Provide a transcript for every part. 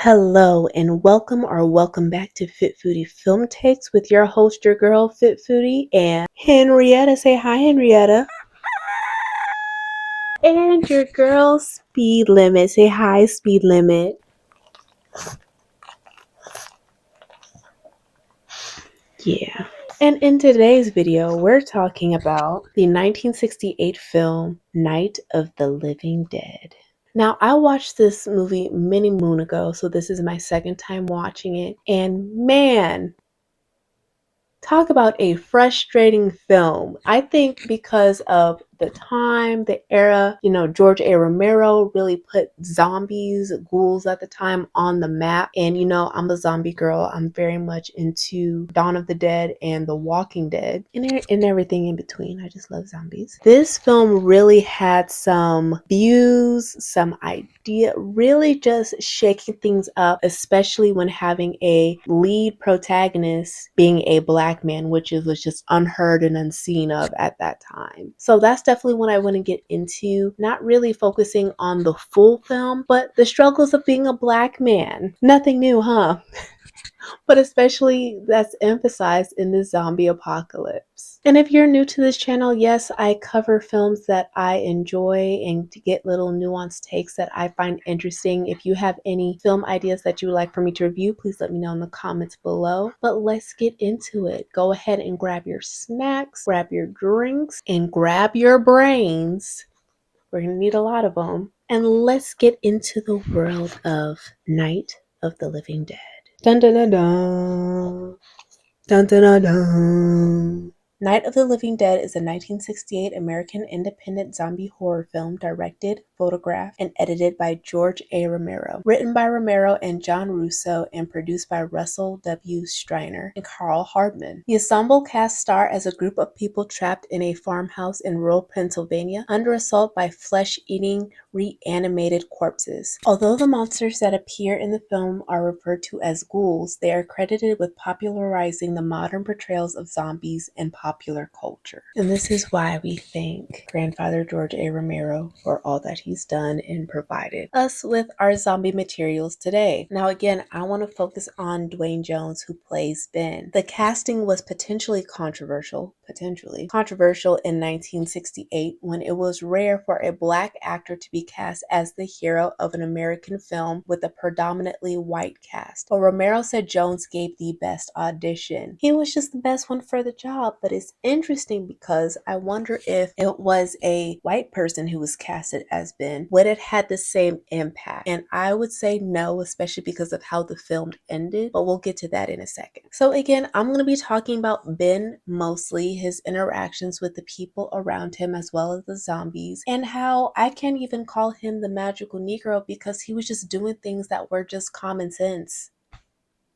Hello and welcome back to Fit Foodie Film Takes with your host, your girl, Fit Foodie, and Henrietta. Say hi, Henrietta. And your girl, Speed Limit. Say hi, Speed Limit. Yeah. And in today's video, we're talking about the 1968 film Night of the Living Dead. Now, I watched this movie many moon ago, so this is my second time watching it. And man, talk about a frustrating film. I think because of the time, the era, George A. Romero really put zombies, ghouls at the time on the map. And I'm a zombie girl. I'm very much into Dawn of the Dead and The Walking Dead and everything in between. I just love zombies. This film really had some views, some idea, really just shaking things up, especially when having a lead protagonist being a black man, which was just unheard and unseen of at that time. So that's definitely what I want to get into, not really focusing on the full film, but the struggles of being a black man. Nothing new, huh? But especially that's emphasized in the zombie apocalypse. And if you're new to this channel, yes, I cover films that I enjoy and to get little nuanced takes that I find interesting. If you have any film ideas that you would like for me to review, please let me know in the comments below. But let's get into it. Go ahead and grab your snacks, grab your drinks, and grab your brains. We're going to need a lot of them. And let's get into the world of Night of the Living Dead. Dun dun dun dun. Dun dun dun dun. Night of the Living Dead is a 1968 American independent zombie horror film directed, photographed, and edited by George A. Romero. Written by Romero and John Russo and produced by Russell W. Striner and Carl Hardman. The ensemble cast star as a group of people trapped in a farmhouse in rural Pennsylvania under assault by flesh-eating, reanimated corpses. Although the monsters that appear in the film are referred to as ghouls, they are credited with popularizing the modern portrayals of zombies in popular culture. And this is why we thank grandfather George A. Romero for all that he's done and provided us with our zombie materials today. Now again, I want to focus on Dwayne Jones, who plays Ben. The casting was potentially controversial in 1968 when it was rare for a black actor to be cast as the hero of an American film with a predominantly white cast. But Romero said Jones gave the best audition. He was just the best one for the job, but it's interesting because I wonder if it was a white person who was casted as Ben, would it had the same impact? And I would say no, especially because of how the film ended, but we'll get to that in a second. So again, I'm going to be talking about Ben mostly, his interactions with the people around him as well as the zombies, and how I can't even call him the magical Negro because he was just doing things that were just common sense.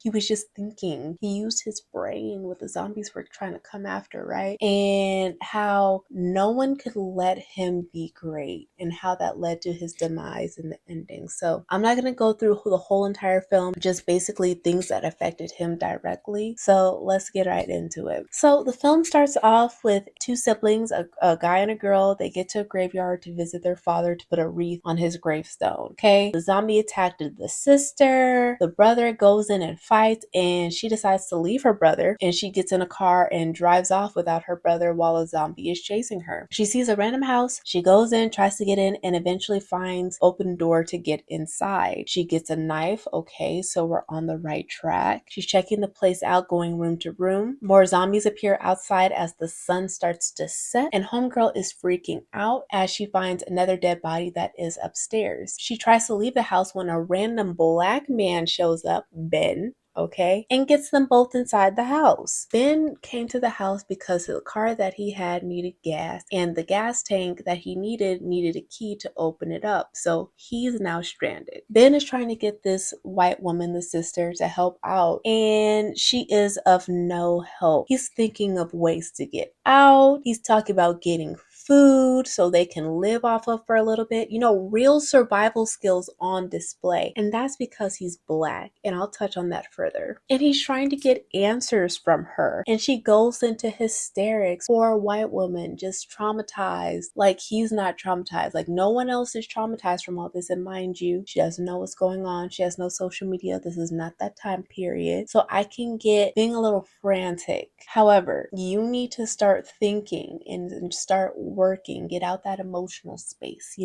He was just thinking. He used his brain what the zombies were trying to come after, right? And how no one could let him be great and how that led to his demise in the ending. So I'm not going to go through the whole entire film, just basically things that affected him directly. So let's get right into it. So the film starts off with two siblings, a guy and a girl. They get to a graveyard to visit their father to put a wreath on his gravestone. Okay, the zombie attacked the sister. The brother goes in and fights, and she decides to leave her brother, and she gets in a car and drives off without her brother while a zombie is chasing her. She sees a random house. She goes in, tries to get in, and eventually finds open door to get inside. She gets a knife. Okay, so we're on the right track. She's checking the place out, going room to room. More zombies appear outside as the sun starts to set, and homegirl is freaking out as she finds another dead body that is upstairs. She tries to leave the house when a random black man shows up, Ben, okay, and gets them both inside the house. Ben came to the house because the car that he had needed gas, and the gas tank that he needed a key to open it up. So he's now stranded. Ben is trying to get this white woman, the sister, to help out, and she is of no help. He's thinking of ways to get out. He's talking about getting food so they can live off of for a little bit. Real survival skills on display. And that's because he's Black. And I'll touch on that further. And he's trying to get answers from her. And she goes into hysterics. Poor white woman, just traumatized. Like he's not traumatized. Like no one else is traumatized from all this. And mind you, she doesn't know what's going on. She has no social media. This is not that time period. So I can get being a little frantic. However, you need to start thinking and start working. Get out that emotional space.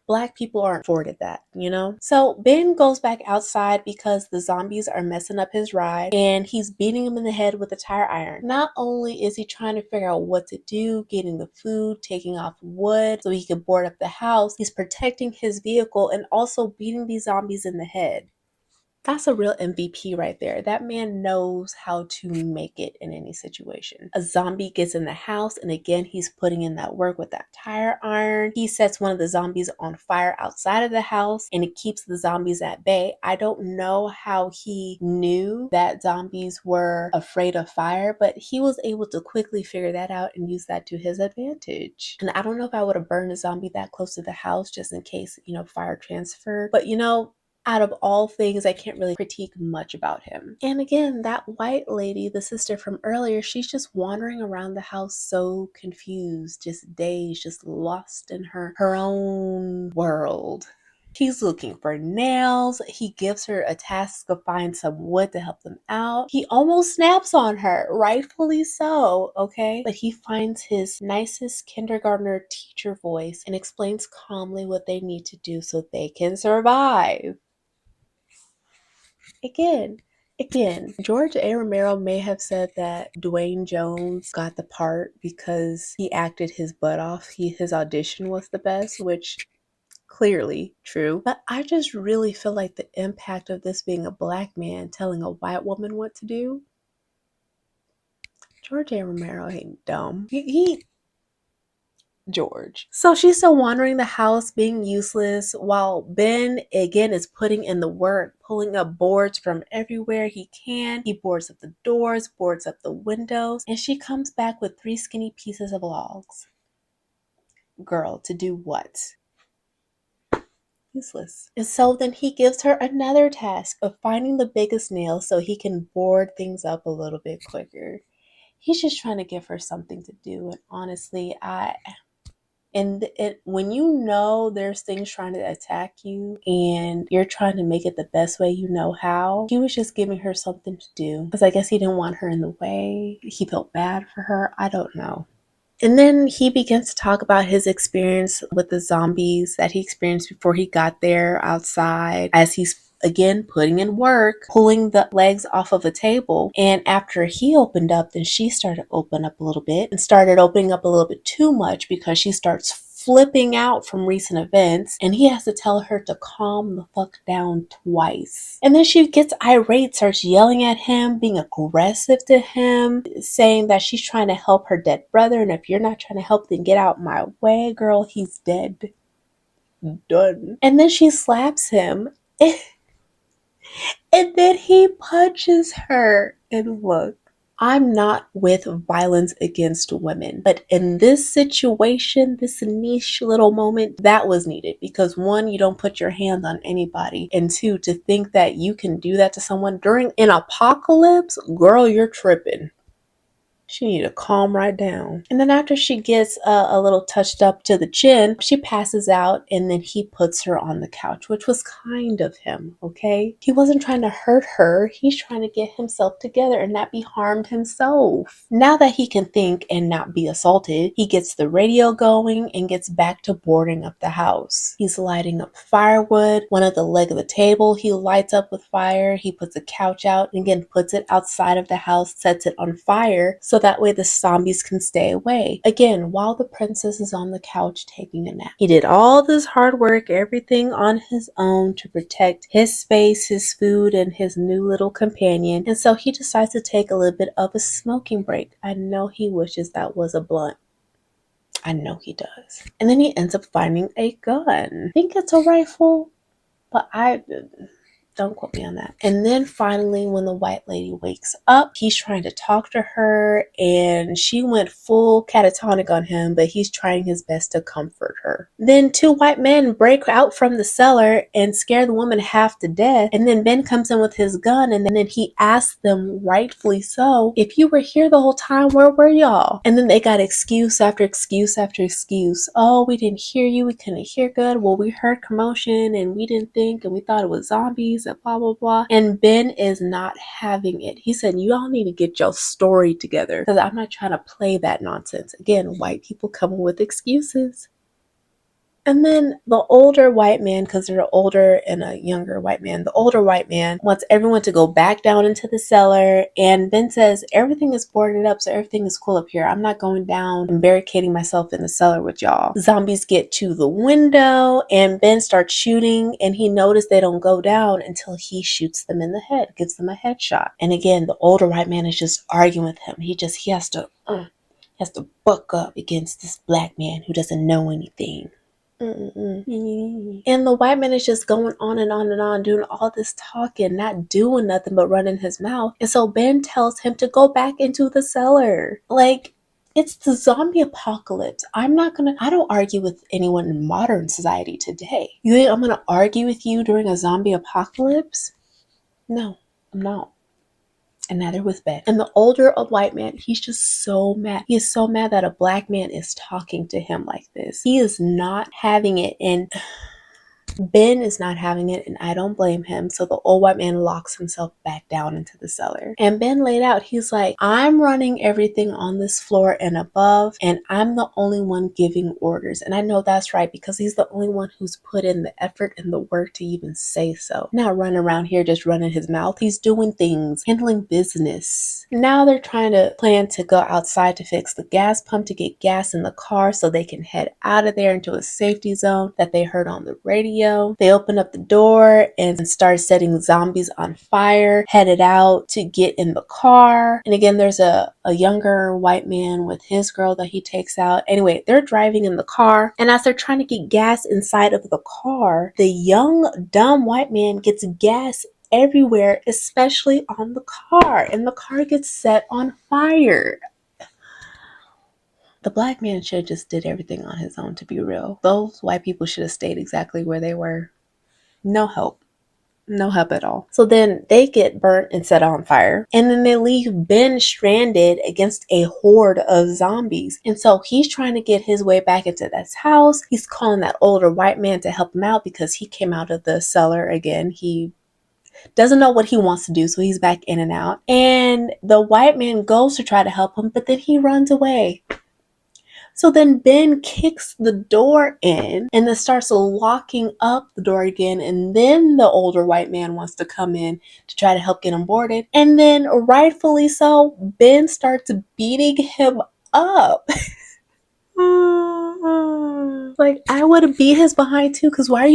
Black people aren't afforded that. So Ben goes back outside because the zombies are messing up his ride and he's beating him in the head with a tire iron. Not only is he trying to figure out what to do, getting the food, taking off wood so he can board up the house, he's protecting his vehicle and also beating these zombies in the head. That's a real MVP right there. That man knows how to make it in any situation. A zombie gets in the house, and again, he's putting in that work with that tire iron. He sets one of the zombies on fire outside of the house, and it keeps the zombies at bay. I don't know how he knew that zombies were afraid of fire, but he was able to quickly figure that out and use that to his advantage. And I don't know if I would have burned a zombie that close to the house just in case, fire transferred. But out of all things, I can't really critique much about him. And again, that white lady, the sister from earlier, she's just wandering around the house so confused, just dazed, just lost in her own world. He's looking for nails. He gives her a task to find some wood to help them out. He almost snaps on her, rightfully so, okay? But he finds his nicest kindergartner teacher voice and explains calmly what they need to do so they can survive. Again, George A. Romero may have said that Dwayne Jones got the part because he acted his butt off. His audition was the best, which clearly true. But I just really feel like the impact of this being a Black man telling a white woman what to do. George A. Romero ain't dumb. George. So she's still wandering the house being useless while Ben again is putting in the work, pulling up boards from everywhere he can. He boards up the doors, boards up the windows, and she comes back with 3 skinny pieces of logs. Girl, to do what? Useless. And so then he gives her another task of finding the biggest nail so he can board things up a little bit quicker. He's just trying to give her something to do, and honestly, when you know there's things trying to attack you and you're trying to make it the best way you know how, he was just giving her something to do. Because I guess he didn't want her in the way. He felt bad for her. I don't know. And then he begins to talk about his experience with the zombies that he experienced before he got there outside as he's again putting in work, pulling the legs off of a table. And after he opened up, then she started to open up a little bit and started opening up a little bit too much because she starts flipping out from recent events, and he has to tell her to calm the fuck down twice. And then she gets irate, starts yelling at him, being aggressive to him, saying that she's trying to help her dead brother, and if you're not trying to help, then get out my way, girl, he's dead. Done. And then she slaps him. And then he punches her. And look, I'm not with violence against women, but in this situation, this niche little moment, that was needed because 1, you don't put your hands on anybody, and 2, to think that you can do that to someone during an apocalypse, girl, you're tripping. She need to calm right down. And then after she gets a little touched up to the chin, she passes out, and then he puts her on the couch, which was kind of him, okay? He wasn't trying to hurt her. He's trying to get himself together and not be harmed himself. Now that he can think and not be assaulted, he gets the radio going and gets back to boarding up the house. He's lighting up firewood. One of the leg of the table he lights up with fire. He puts the couch out and again puts it outside of the house, sets it on fire so that way the zombies can stay away. Again, while the princess is on the couch taking a nap. He did all this hard work, everything on his own to protect his space, his food, and his new little companion. And so he decides to take a little bit of a smoking break. I know he wishes that was a blunt. I know he does. And then he ends up finding a gun. I think it's a rifle, but Don't quote me on that. And then finally, when the white lady wakes up, he's trying to talk to her and she went full catatonic on him, but he's trying his best to comfort her. Then two white men break out from the cellar and scare the woman half to death. And then Ben comes in with his gun and then he asks them, rightfully so, if you were here the whole time, where were y'all? And then they got excuse after excuse after excuse. Oh, we didn't hear you. We couldn't hear good. Well, we heard commotion and we didn't think and we thought it was zombies and blah, blah, blah. And Ben is not having it. He said, you all need to get your story together because I'm not trying to play that nonsense. Again, white people coming with excuses. And then the older white man, because they're older and a younger white man, the older white man wants everyone to go back down into the cellar. And Ben says, everything is boarded up, so everything is cool up here. I'm not going down and barricading myself in the cellar with y'all. Zombies get to the window and Ben starts shooting and he noticed they don't go down until he shoots them in the head, gives them a headshot. And again, the older white man is just arguing with him. He has to buck up against this black man who doesn't know anything. And the white man is just going on and on and on, doing all this talking, not doing nothing but running his mouth. And so Ben tells him to go back into the cellar. Like, it's the zombie apocalypse. I don't argue with anyone in modern society today. You think I'm gonna argue with you during a zombie apocalypse? No, I'm not. And neither was Ben. And the older white man, he's just so mad. He is so mad that a black man is talking to him like this. He is not having it. And Ben is not having it, and I don't blame him. So the old white man locks himself back down into the cellar. And Ben laid out, he's like, I'm running everything on this floor and above, and I'm the only one giving orders. And I know that's right because he's the only one who's put in the effort and the work to even say so. Not running around here just running his mouth. He's doing things, handling business. Now they're trying to plan to go outside to fix the gas pump to get gas in the car so they can head out of there into a safety zone that they heard on the radio. They open up the door and start setting zombies on fire, headed out to get in the car. And again, there's a younger white man with his girl that he takes out. Anyway, they're driving in the car, and as they're trying to get gas inside of the car, the young, dumb white man gets gas everywhere, especially on the car, and the car gets set on fire. The black man should have just did everything on his own, to be real. Those white people should have stayed exactly where they were. No help. No help at all. So then they get burnt and set on fire. And then they leave Ben stranded against a horde of zombies. And so he's trying to get his way back into this house. He's calling that older white man to help him out because he came out of the cellar again. He doesn't know what he wants to do, so he's back in and out. And the white man goes to try to help him, but then he runs away. So then Ben kicks the door in and then starts locking up the door again. And then the older white man wants to come in to try to help get him boarded. And then rightfully so, Ben starts beating him up. Like, I would have beat his behind too, because why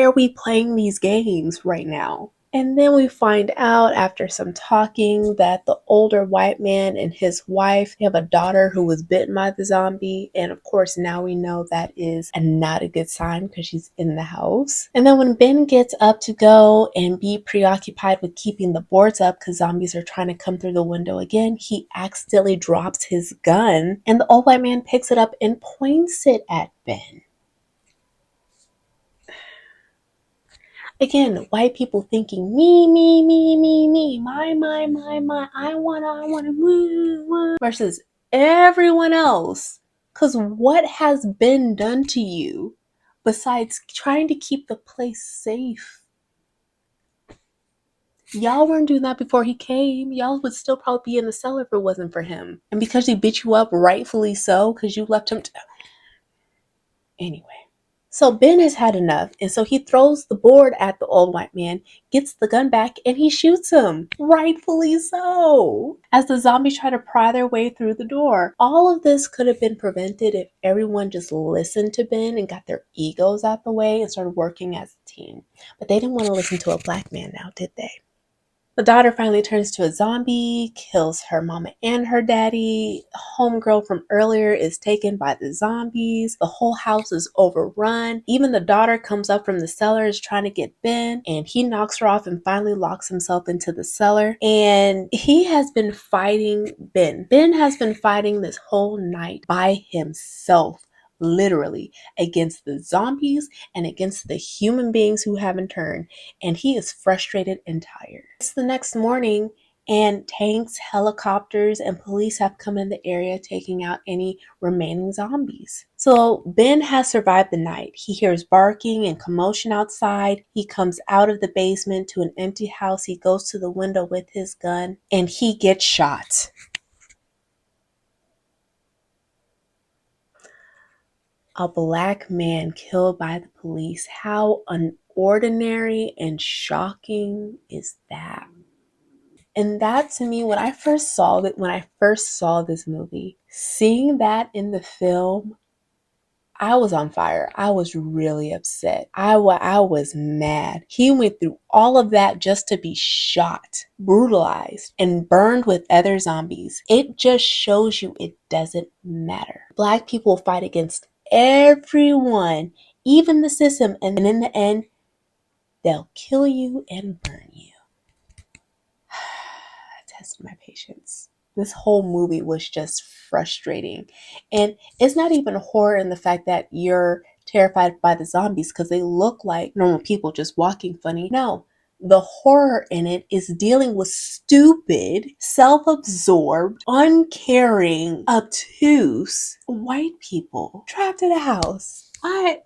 are we playing these games right now? And then we find out after some talking that the older white man and his wife have a daughter who was bitten by the zombie. And of course, now we know that is not a good sign because she's in the house. And then when Ben gets up to go and be preoccupied with keeping the boards up because zombies are trying to come through the window again, he accidentally drops his gun and the old white man picks it up and points it at Ben. Again, white people thinking me, my, I wanna, woo, versus everyone else. Because what has been done to you besides trying to keep the place safe? Y'all weren't doing that before he came. Y'all would still probably be in the cellar if it wasn't for him. And because he beat you up, rightfully so, because you left him anyway. So Ben has had enough, and so he throws the board at the old white man, gets the gun back, and he shoots him. Rightfully so. As the zombies try to pry their way through the door. All of this could have been prevented if everyone just listened to Ben and got their egos out the way and started working as a team. But they didn't want to listen to a black man now, did they? The daughter finally turns to a zombie, kills her mama and her daddy. The homegirl from earlier is taken by the zombies. The whole house is overrun. Even the daughter comes up from the cellar, is trying to get Ben, and he knocks her off and finally locks himself into the cellar. And he has been fighting Ben. Ben has been fighting this whole night by himself, literally, against the zombies and against the human beings who haven't turned, and he is frustrated and tired. It's the next morning, and tanks, helicopters, and police have come in the area taking out any remaining zombies. So Ben has survived the night. He hears barking and commotion outside. He comes out of the basement to an empty house. He goes to the window with his gun, and he gets shot. A black man killed by the police. How unordinary and shocking is that? And that, to me, when I first saw this movie, seeing that in the film, I was on fire. I was really upset. I was mad. He went through all of that just to be shot, brutalized, and burned with other zombies. It just shows you it doesn't matter. Black people fight against everyone, even the system, and in the end, they'll kill you and burn you. Test my patience. This whole movie was just frustrating. And it's not even horror in the fact that you're terrified by the zombies because they look like normal people just walking funny. No, the horror in it is dealing with stupid, self-absorbed, uncaring, obtuse white people trapped in a house. I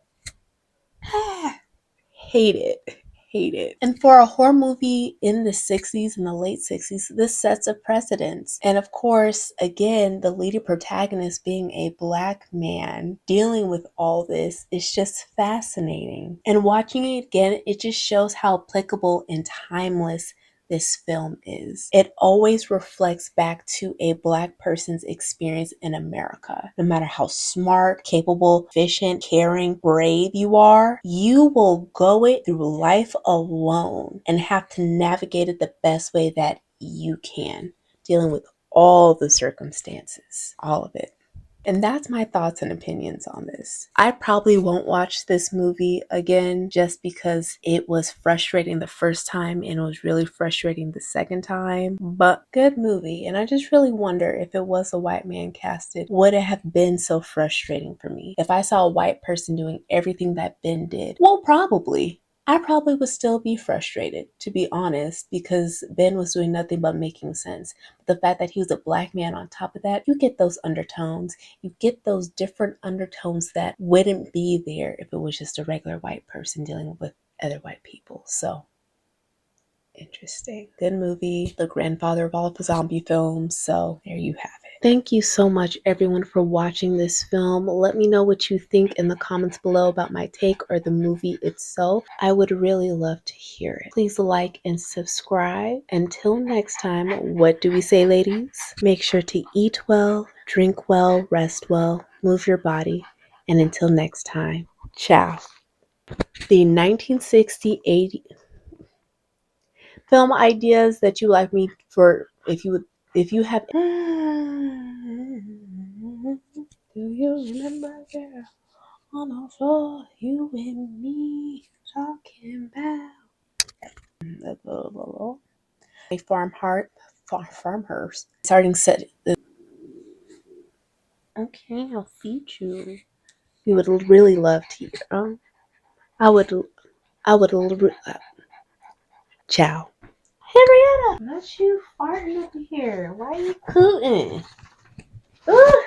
hate it. Hate it. And for a horror movie in the 60s, in the late 60s, this sets a precedence. And of course, again, the leading protagonist being a black man dealing with all this is just fascinating. And watching it again, it just shows how applicable and timeless this film is. It always reflects back to a black person's experience in America. No matter how smart, capable, efficient, caring, brave you are, you will go it through life alone and have to navigate it the best way that you can, dealing with all the circumstances, all of it. And that's my thoughts and opinions on this. I probably won't watch this movie again just because it was frustrating the first time and it was really frustrating the second time. But good movie. And I just really wonder, if it was a white man casted, would it have been so frustrating for me? If I saw a white person doing everything that Ben did? Well, probably. I probably would still be frustrated, to be honest, because Ben was doing nothing but making sense. But the fact that he was a black man on top of that, you get those undertones. You get those different undertones that wouldn't be there if it was just a regular white person dealing with other white people. So, interesting. Good movie. The grandfather of all the zombie films. So, there you have it. Thank you so much, everyone, for watching this film. Let me know what you think in the comments below about my take or the movie itself. I would really love to hear it. Please like and subscribe. Until next time, what do we say, ladies? Make sure to eat well, drink well, rest well, move your body. And until next time, ciao. The 1968 film ideas that you like me for, if you have do you remember, girl, on the floor, you and me talking about a farmhouse starting set. Okay, I'll feed you. You would really love to hear. I would ciao. Henrietta, not you farting up here. Why are you cooting? Ugh.